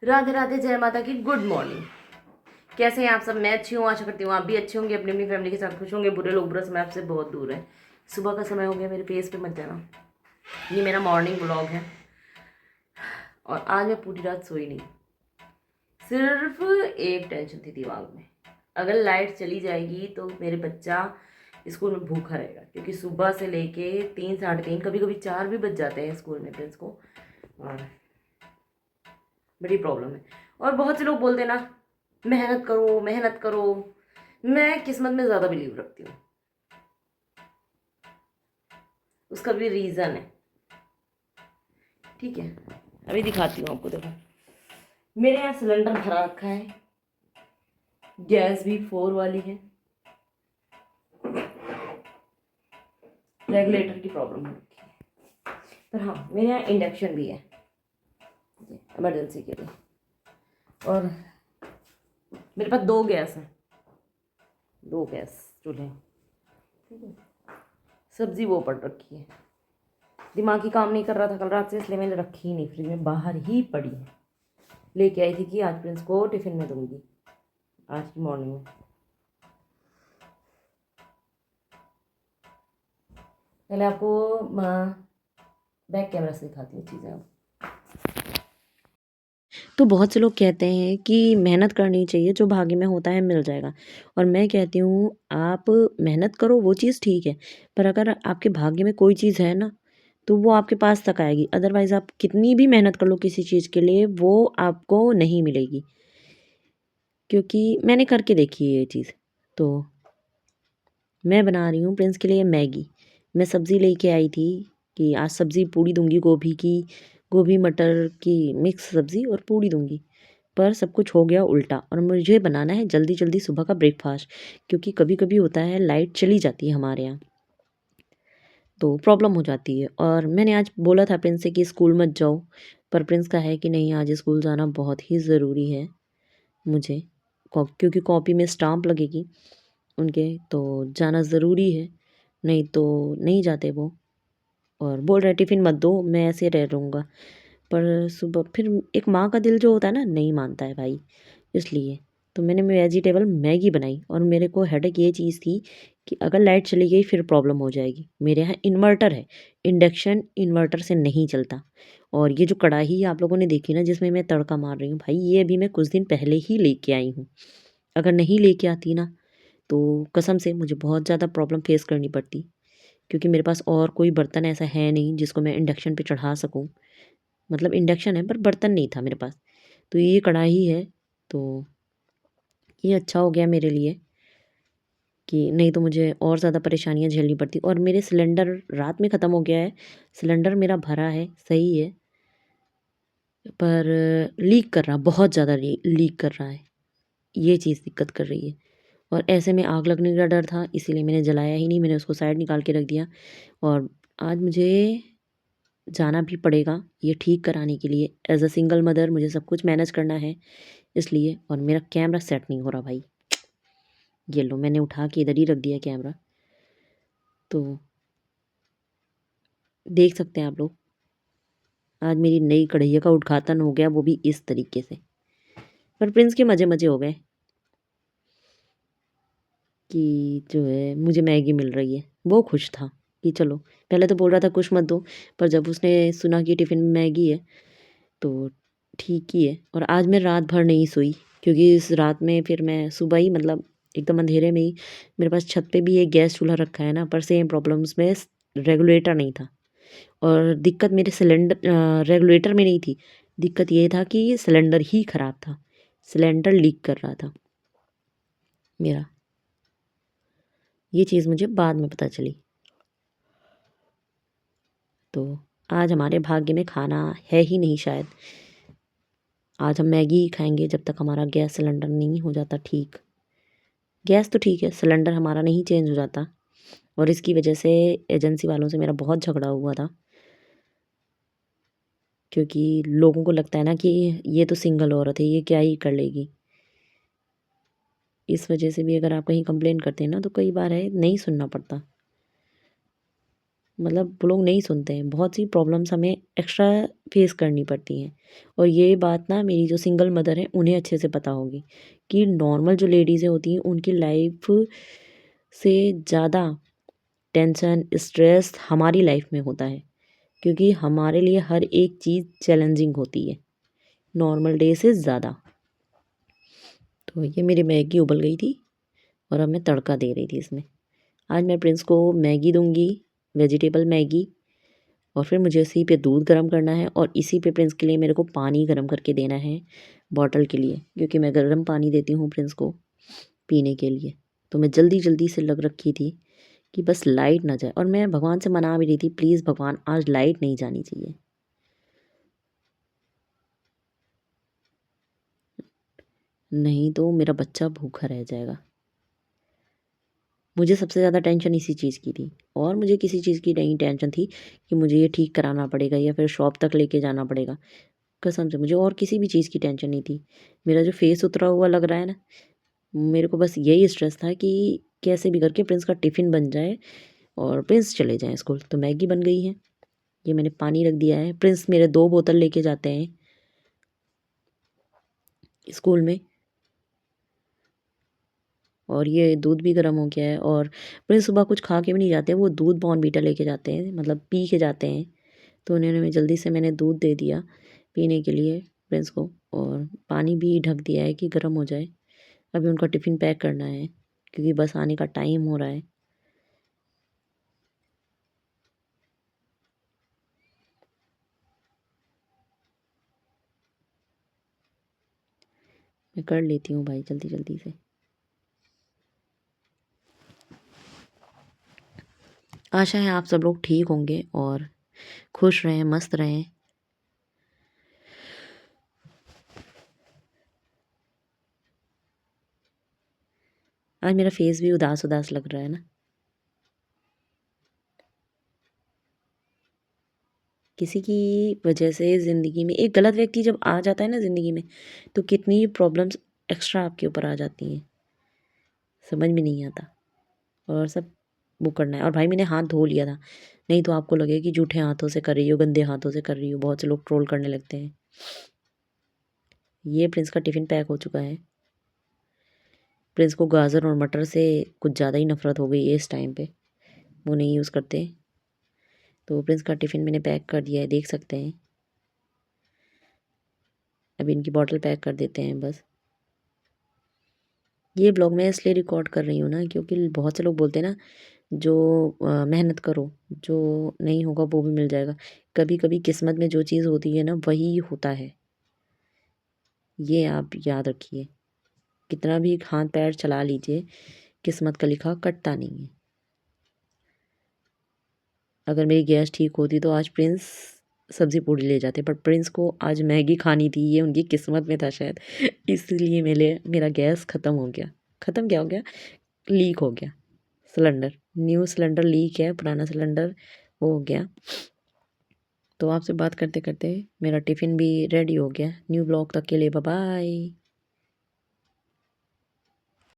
राधे राधे, जय माता की, गुड मॉर्निंग। कैसे हैं आप सब? मैं अच्छी हूँ, आशा करती हूँ आप भी अच्छे होंगे, अपनी अपनी फैमिली के साथ खुश होंगे। बुरे लोग बुरा समय आपसे बहुत दूर है। सुबह का समय हो गया, मेरे फेस पे मत जाना। ये मेरा मॉर्निंग व्लॉग है और आज मैं पूरी रात सोई नहीं। सिर्फ एक टेंशन थी दिमाग में, अगर लाइट चली जाएगी तो मेरे बच्चा स्कूल में भूखा रहेगा, क्योंकि सुबह से लेके 3 साढ़े 3 कभी कभी 4 भी बज जाते हैं स्कूल में प्रिंस को। और बड़ी प्रॉब्लम है। और बहुत से लोग बोलते हैं ना, मेहनत करो मेहनत करो। मैं किस्मत में ज़्यादा बिलीव रखती हूँ, उसका भी रीज़न है। ठीक है, अभी दिखाती हूँ आपको। देखो, मेरे यहाँ सिलेंडर भरा रखा है, गैस भी 4 वाली है। रेगुलेटर की प्रॉब्लम हो रखी है, पर हाँ मेरे यहाँ इंडक्शन भी है इमरजेंसी के लिए। और मेरे पास 2 गैस हैं, 2 गैस चूल्हे। ठीक है, सब्जी वो पड़ रखी है, दिमाग ही काम नहीं कर रहा था कल रात से, इसलिए मैंने रखी ही नहीं, फ्रिज में बाहर ही पड़ी है। लेके आई थी कि आज प्रिंस को टिफिन में दूंगी, आज की मॉर्निंग में। पहले आपको बैक कैमरा से दिखाती हूँ चीज़ें अब। तो बहुत से लोग कहते हैं कि मेहनत करनी चाहिए, जो भाग्य में होता है मिल जाएगा। और मैं कहती हूँ आप मेहनत करो, वो चीज़ ठीक है, पर अगर आपके भाग्य में कोई चीज़ है ना, तो वो आपके पास तक आएगी। अदरवाइज़ आप कितनी भी मेहनत कर लो किसी चीज़ के लिए, वो आपको नहीं मिलेगी। क्योंकि मैंने करके देखी है ये चीज़। तो मैं बना रही हूँ प्रिंस के लिए मैगी। मैं सब्ज़ी लेके आई थी कि आज सब्ज़ी पूड़ी दूंगी, गोभी की, गोभी मटर की मिक्स सब्ज़ी और पूड़ी दूंगी। पर सब कुछ हो गया उल्टा, और मुझे बनाना है जल्दी जल्दी सुबह का ब्रेकफास्ट, क्योंकि कभी कभी होता है लाइट चली जाती है हमारे यहाँ, तो प्रॉब्लम हो जाती है। और मैंने आज बोला था प्रिंस से कि स्कूल मत जाओ, पर प्रिंस का है कि नहीं, आज स्कूल जाना बहुत ही ज़रूरी है मुझे, क्योंकि कॉपी में स्टाम्प लगेगी उनके, तो जाना ज़रूरी है, नहीं तो नहीं जाते वो। और बोल रहे टिफ़िन मत दो, मैं ऐसे रह रहूँगा। पर सुबह फिर एक माँ का दिल जो होता है ना, नहीं मानता है भाई, इसलिए तो मैंने वेजिटेबल मैगी बनाई। और मेरे को हेडेक ये चीज़ थी कि अगर लाइट चली गई फिर प्रॉब्लम हो जाएगी। मेरे यहाँ इन्वर्टर है, इंडक्शन इन्वर्टर से नहीं चलता। और ये जो कढ़ाई आप लोगों ने देखी ना जिसमें मैं तड़का मार रही हूँ, भाई ये अभी मैं कुछ दिन पहले ही लेके आई हूँ। अगर नहीं लेके आती ना, तो कसम से मुझे बहुत ज़्यादा प्रॉब्लम फेस करनी पड़ती, क्योंकि मेरे पास और कोई बर्तन ऐसा है नहीं जिसको मैं इंडक्शन पे चढ़ा सकूं। मतलब इंडक्शन है पर बर्तन नहीं था मेरे पास, तो ये कढ़ाई है। तो ये अच्छा हो गया मेरे लिए, कि नहीं तो मुझे और ज़्यादा परेशानियां झेलनी पड़ती। और मेरे सिलेंडर रात में ख़त्म हो गया है, सिलेंडर मेरा भरा है सही है, पर लीक कर रहा, बहुत ज़्यादा लीक कर रहा है, ये चीज़ दिक्कत कर रही है। और ऐसे में आग लगने का डर था, इसीलिए मैंने जलाया ही नहीं, मैंने उसको साइड निकाल के रख दिया। और आज मुझे जाना भी पड़ेगा ये ठीक कराने के लिए। एज अ सिंगल मदर मुझे सब कुछ मैनेज करना है इसलिए। और मेरा कैमरा सेट नहीं हो रहा भाई, ये लो मैंने उठा के इधर ही रख दिया कैमरा, तो देख सकते हैं आप लोग। आज मेरी नई कढ़ैया का उद्घाटन हो गया, वो भी इस तरीके से। पर प्रिंस के मज़े मज़े हो गए कि जो है मुझे मैगी मिल रही है, वो खुश था कि चलो। पहले तो बोल रहा था कुछ मत दो, पर जब उसने सुना कि टिफ़िन में मैगी है तो ठीक ही है। और आज मैं रात भर नहीं सोई, क्योंकि इस रात में फिर मैं सुबह ही, मतलब एकदम अंधेरे में ही, मेरे पास छत पे भी एक गैस चूल्हा रखा है ना, पर सेम प्रॉब्लम्स में रेगुलेटर नहीं था। और दिक्कत मेरे सिलेंडर रेगुलेटर में नहीं थी, दिक्कत ये था कि सिलेंडर ही ख़राब था, सिलेंडर लीक कर रहा था मेरा। ये चीज़ मुझे बाद में पता चली। तो आज हमारे भाग्य में खाना है ही नहीं शायद, आज हम मैगी ही खाएंगे जब तक हमारा गैस सिलेंडर नहीं हो जाता ठीक। गैस तो ठीक है, सिलेंडर हमारा नहीं चेंज हो जाता। और इसकी वजह से एजेंसी वालों से मेरा बहुत झगड़ा हुआ था, क्योंकि लोगों को लगता है ना कि ये तो सिंगल औरत है, ये क्या ही कर लेगी। इस वजह से भी अगर आप कहीं कंप्लेन करते हैं ना, तो कई बार है नहीं सुनना पड़ता। मतलब वो लोग नहीं सुनते हैं, बहुत सी प्रॉब्लम्स हमें एक्स्ट्रा फेस करनी पड़ती हैं। और ये बात ना मेरी जो सिंगल मदर है उन्हें अच्छे से पता होगी कि नॉर्मल जो लेडीज़ें होती हैं उनकी लाइफ से ज़्यादा टेंशन स्ट्रेस हमारी लाइफ में होता है, क्योंकि हमारे लिए हर एक चीज़ चैलेंजिंग होती है नॉर्मल डे से ज़्यादा। तो ये मेरी मैगी उबल गई थी और अब मैं तड़का दे रही थी इसमें। आज मैं प्रिंस को मैगी दूंगी, वेजिटेबल मैगी। और फिर मुझे इसी पे दूध गर्म करना है और इसी पे प्रिंस के लिए मेरे को पानी गर्म करके देना है बॉटल के लिए, क्योंकि मैं गर्म पानी देती हूँ प्रिंस को पीने के लिए। तो मैं जल्दी जल्दी से लग रखी थी कि बस लाइट ना जाए, और मैं भगवान से मना भी रही थी, प्लीज़ भगवान आज लाइट नहीं जानी चाहिए। नहीं तो मेरा बच्चा भूखा रह जाएगा। मुझे सबसे ज़्यादा टेंशन इसी चीज़ की थी, और मुझे किसी चीज़ की नहीं टेंशन थी कि मुझे ये ठीक कराना पड़ेगा या फिर शॉप तक लेके जाना पड़ेगा। कसम से मुझे और किसी भी चीज़ की टेंशन नहीं थी। मेरा जो फेस उतरा हुआ लग रहा है ना, मेरे को बस यही स्ट्रेस था कि कैसे भी करके प्रिंस का टिफ़िन बन जाए और प्रिंस चले जाएँ स्कूल। तो मैगी बन गई है, ये मैंने पानी रख दिया है। प्रिंस मेरे 2 बोतल लेके जाते हैं स्कूल में, और ये दूध भी गर्म हो गया है। और प्रिंस सुबह कुछ खा के भी नहीं जाते हैं, वो दूध बॉर्नवीटा लेके जाते हैं, मतलब पी के जाते हैं। तो उन्होंने मैं जल्दी से मैंने दूध दे दिया पीने के लिए प्रिंस को, और पानी भी ढक दिया है कि गर्म हो जाए। अभी उनका टिफ़िन पैक करना है क्योंकि बस आने का टाइम हो रहा है। मैं कर लेती हूँ भाई जल्दी जल्दी से। आशा है आप सब लोग ठीक होंगे और खुश रहें, मस्त रहें। आज मेरा फेस भी उदास उदास लग रहा है ना। किसी की वजह से ज़िंदगी में एक गलत व्यक्ति जब आ जाता है ना ज़िंदगी में, तो कितनी प्रॉब्लम्स एक्स्ट्रा आपके ऊपर आ जाती हैं, समझ में नहीं आता। और सब वो करना है। और भाई मैंने हाथ धो लिया था, नहीं तो आपको लगे कि जूठे हाथों से कर रही हो, गंदे हाथों से कर रही हो। बहुत से लोग ट्रोल करने लगते हैं। ये प्रिंस का टिफ़िन पैक हो चुका है। प्रिंस को गाजर और मटर से कुछ ज़्यादा ही नफ़रत हो गई है इस टाइम पे, वो नहीं यूज़ करते। तो प्रिंस का टिफ़िन मैंने पैक कर दिया है, देख सकते हैं। अभी इनकी बॉटल पैक कर देते हैं बस। ये ब्लॉग मैं इसलिए रिकॉर्ड कर रही हूँ ना, क्योंकि बहुत से लोग बोलते हैं ना, जो मेहनत करो, जो नहीं होगा वो भी मिल जाएगा। कभी कभी किस्मत में जो चीज़ होती है ना वही होता है, ये आप याद रखिए। कितना भी हाथ पैर चला लीजिए, किस्मत का लिखा कटता नहीं है। अगर मेरी गैस ठीक होती तो आज प्रिंस सब्ज़ी पूड़ी ले जाते, पर प्रिंस को आज मैगी खानी थी, ये उनकी किस्मत में था शायद। इसलिए मेरा गैस ख़त्म हो गया। ख़त्म क्या हो गया, लीक हो गया सिलेंडर। न्यू सिलेंडर लीक है, पुराना सिलेंडर वो हो गया। तो आपसे बात करते करते मेरा टिफ़िन भी रेडी हो गया। न्यू ब्लॉग तक के लिए बाय बाय।